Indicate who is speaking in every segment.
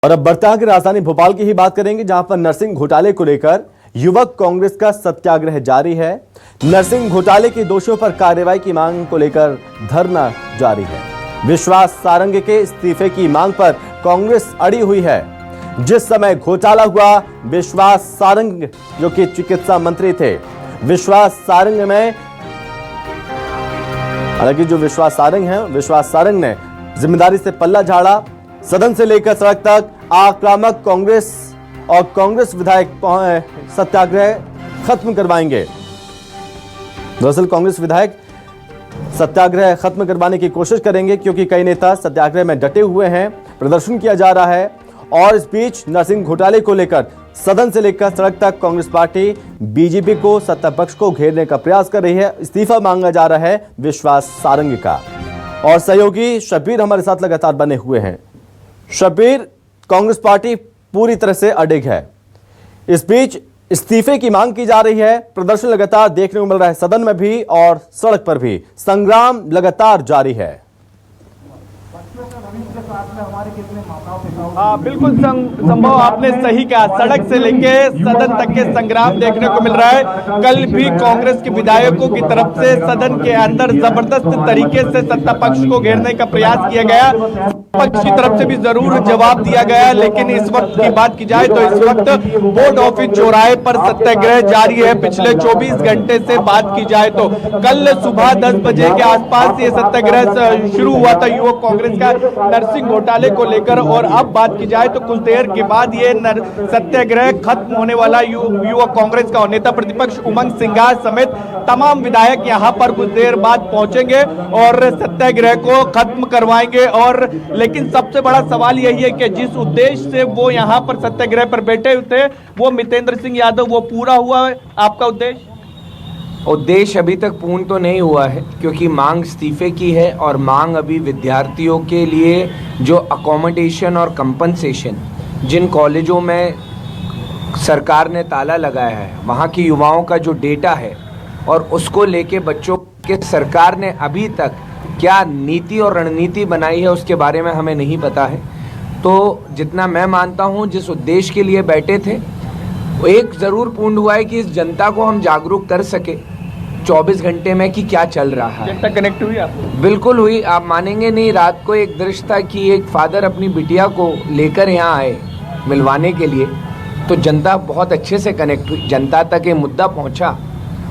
Speaker 1: और अब बढ़ते आगे राजधानी भोपाल की ही बात करेंगे, जहां पर नरसिंह घोटाले को लेकर युवक कांग्रेस का सत्याग्रह जारी है। नरसिंह घोटाले के दोषियों पर कार्रवाई की मांग को लेकर धरना जारी है। विश्वास सारंग के इस्तीफे की मांग पर कांग्रेस अड़ी हुई है। जिस समय घोटाला हुआ, विश्वास सारंग जो कि चिकित्सा मंत्री थे, विश्वास सारंग में हालांकि जो विश्वास सारंग ने जिम्मेदारी से पल्ला झाड़ा। सदन से लेकर सड़क तक आक्रामक कांग्रेस और कांग्रेस विधायक सत्याग्रह खत्म करवाएंगे। दरअसल कांग्रेस विधायक सत्याग्रह खत्म करवाने की कोशिश करेंगे, क्योंकि कई नेता सत्याग्रह में डटे हुए हैं। प्रदर्शन किया जा रहा है और इस बीच नरसिंह घोटाले को लेकर सदन से लेकर सड़क तक कांग्रेस पार्टी बीजेपी को, सत्ता पक्ष को घेरने का प्रयास कर रही है। इस्तीफा मांगा जा रहा है विश्वास सारंग का। और सहयोगी शब्बीर हमारे साथ लगातार बने हुए हैं। शब्बीर, कांग्रेस पार्टी पूरी तरह से अडिग है। इस बीच इस्तीफे की मांग की जा रही है। प्रदर्शन लगातार देखने को मिल रहा है, सदन में भी और सड़क पर भी संग्राम लगातार जारी है।
Speaker 2: बिल्कुल संभव, आपने सही कहा। सड़क से लेके सदन तक के संग्राम देखने को मिल रहा है। कल भी कांग्रेस के विधायकों की तरफ से सदन के अंदर जबरदस्त तरीके से सत्ता पक्ष को घेरने का प्रयास किया गया। पक्ष की तरफ से भी जरूर जवाब दिया गया, लेकिन इस वक्त की बात की जाए तो इस वक्त बोर्ड ऑफिस चौराहे पर सत्याग्रह जारी है। पिछले 24 घंटे से बात की जाए तो कल सुबह 10 बजे के आसपास ये सत्याग्रह शुरू हुआ था युवक कांग्रेस का नरसिंह घोटाले को लेकर, और अब बात की जाए तो कुछ देर के बाद ये सत्याग्रह खत्म होने वाला। युवक कांग्रेस का नेता प्रतिपक्ष उमंग सिंघार समेत तमाम विधायक यहां पर कुछ देर बाद पहुंचेंगे और सत्याग्रह को खत्म करवाएंगे। और लेकिन सबसे बड़ा सवाल यही है कि जिस उद्देश्य से वो यहां पर सत्याग्रह पर बैठे थे, वो मितेंद्र सिंह यादव, वो पूरा हुआ है? आपका
Speaker 3: उद्देश्य अभी तक पूर्ण तो नहीं हुआ है, क्योंकि मांग इस्तीफे की है और मांग अभी विद्यार्थियों के लिए जो अकोमोडेशन और कंपनसेशन, जिन कॉलेजों में सरकार ने ताला लगाया है, वहाँ की युवाओं का जो डेटा है और उसको लेके बच्चों के सरकार ने अभी तक क्या नीति और रणनीति बनाई है उसके बारे में हमें नहीं पता है। तो जितना मैं मानता हूँ, जिस उद्देश्य के लिए बैठे थे, एक ज़रूर पूर्ण हुआ है कि इस जनता को हम जागरूक कर सके 24 घंटे में कि क्या चल रहा है।
Speaker 2: जनता कनेक्ट हुई आप?
Speaker 3: बिल्कुल हुई। आप मानेंगे नहीं, रात को एक दृश्य था कि एक फादर अपनी बिटिया को लेकर यहाँ आए मिलवाने के लिए, तो जनता बहुत अच्छे से कनेक्ट हुई। जनता तक ये मुद्दा पहुँचा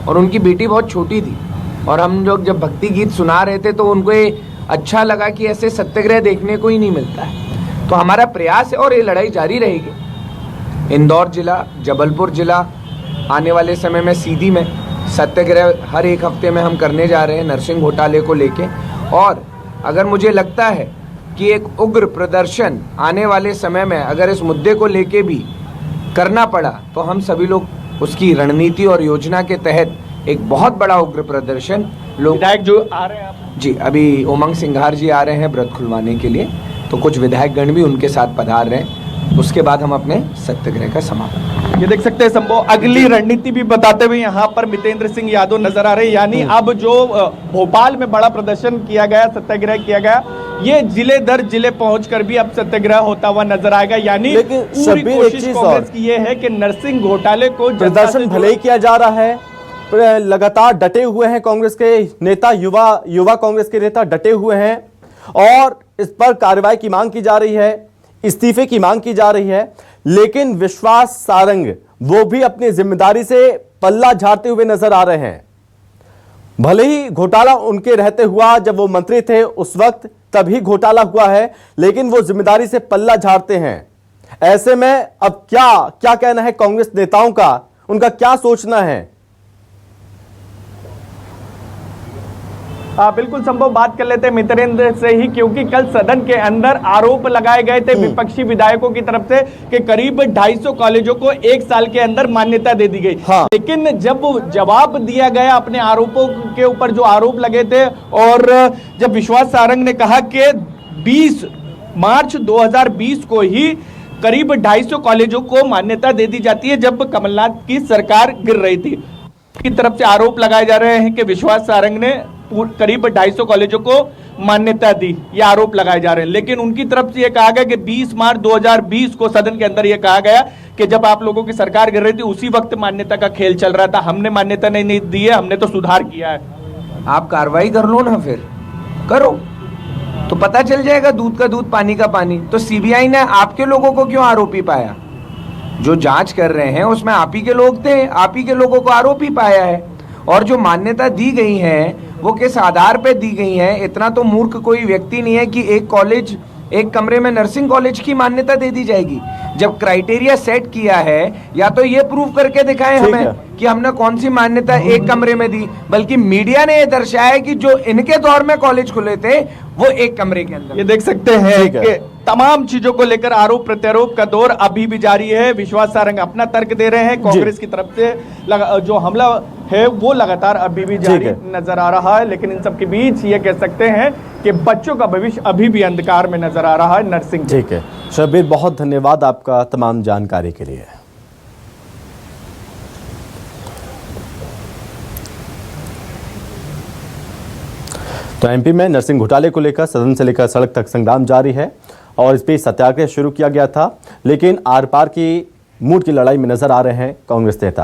Speaker 3: और उनकी बेटी बहुत छोटी थी, और हम लोग जब भक्ति गीत सुना रहे थे तो उनको ये अच्छा लगा कि ऐसे सत्याग्रह देखने को ही नहीं मिलता है। तो हमारा प्रयास है और ये लड़ाई जारी रहेगी। इंदौर जिला, जबलपुर जिला, आने वाले समय में सीधी में सत्याग्रह हर एक हफ्ते में हम करने जा रहे हैं नरसिंह घोटाले को लेके। और अगर मुझे लगता है कि एक उग्र प्रदर्शन आने वाले समय में अगर इस मुद्दे को लेके भी करना पड़ा, तो हम सभी लोग उसकी रणनीति और योजना के तहत एक बहुत बड़ा उग्र प्रदर्शन
Speaker 2: विधायक जो आ रहे हैं
Speaker 3: जी, अभी उमंग सिंघार जी आ रहे हैं व्रत खुलवाने के लिए, तो कुछ विधायकगण भी उनके साथ पधार रहे हैं। उसके बाद हम अपने सत्याग्रह का समापन।
Speaker 2: ये देख सकते हैं संभव अगली रणनीति भी बताते हुए यहाँ पर मितेंद्र सिंह यादव नजर आ रहे हैं। यानी अब जो भोपाल में बड़ा प्रदर्शन किया गया, सत्याग्रह किया गया, ये जिले दर जिले पहुंचकर भी अब सत्याग्रह होता हुआ नजर आएगा। यानी पूरी कोशिश कांग्रेस की ये है कि नरसिंह घोटाले को
Speaker 1: प्रदर्शन भले ही किया जा रहा है, लगातार डटे हुए हैं कांग्रेस के नेता, युवा कांग्रेस के नेता डटे हुए हैं और इस पर कार्रवाई की मांग की जा रही है, इस्तीफे की मांग की जा रही है। लेकिन विश्वास सारंग वो भी अपनी जिम्मेदारी से पल्ला झाड़ते हुए नजर आ रहे हैं। भले ही घोटाला उनके रहते हुआ, जब वो मंत्री थे उस वक्त तभी घोटाला हुआ है, लेकिन वो जिम्मेदारी से पल्ला झाड़ते हैं। ऐसे में अब क्या कहना है कांग्रेस नेताओं का, उनका क्या सोचना है?
Speaker 2: बिल्कुल संभव, बात कर लेते हैं मितेंद्र से ही, क्योंकि कल सदन के अंदर आरोप लगाए गए थे विपक्षी विधायकों की तरफ से कि करीब 250 कॉलेजों को 1 साल के अंदर मान्यता दे दी गई। हाँ। लेकिन जब जवाब दिया गया अपने आरोपों के ऊपर, जो आरोप लगे थे, और जब विश्वास सारंग ने कहा कि 20 मार्च 2020 को ही करीब 250 कॉलेजों को मान्यता दे दी जाती है, जब कमलनाथ की सरकार गिर रही थी, की तरफ से आरोप लगाए जा रहे हैं कि विश्वास सारंग ने करीब 250 कॉलेजों को मान्यता दी, ये आरोप लगाए जा रहे हैं। लेकिन उनकी तरफ से ये कहा गया कि 20 मार्च 2020 को सदन के अंदर ये कहा गया कि जब आप लोगों की सरकार गिर रही थी उसी वक्त मान्यता का खेल चल रहा था, हमने मान्यता नहीं दी है, हमने तो सुधार किया है।
Speaker 3: आप कार्रवाई कर लो ना, फिर करो तो पता चल जाएगा, दूध का दूध पानी का पानी। तो सीबीआई ने आपके लोगों को क्यों आरोपी पाया? जो जांच कर रहे हैं उसमें आप ही के लोग थे, आप ही के लोगों को आरोपी पाया है। और जो मान्यता दी गई है वो किस आधार पे दी गई है? इतना तो मूर्ख कोई व्यक्ति नहीं है कि एक कॉलेज, एक कमरे में नर्सिंग कॉलेज की मान्यता दे दी जाएगी। जब क्राइटेरिया सेट किया है, या तो ये प्रूव करके दिखाएं हमें कि हमने कौन सी मान्यता एक कमरे में दी, बल्कि मीडिया ने ये दर्शाया कि जो इनके दौर में कॉलेज खुले थे वो एक कमरे के अंदर।
Speaker 2: ये देख सकते हैं कि तमाम चीजों को लेकर आरोप प्रत्यारोप का दौर अभी भी जारी है। विश्वास सारंग अपना तर्क दे रहे हैं, कांग्रेस की तरफ से जो हमला है वो लगातार अभी भी जारी नजर आ रहा है। लेकिन इन सब के बीच ये कह सकते हैं कि बच्चों का भविष्य अभी भी अंधकार में नजर आ रहा है। नर्सिंग।
Speaker 1: ठीक है शब्बीर, बहुत धन्यवाद आपका तमाम जानकारी के लिए। तो एमपी में नर्सिंग घोटाले को लेकर सदन से लेकर सड़क तक संग्राम जारी है और इस बीच सत्याग्रह शुरू किया गया था, लेकिन आर पार की मूड की लड़ाई में नजर आ रहे हैं कांग्रेस नेता।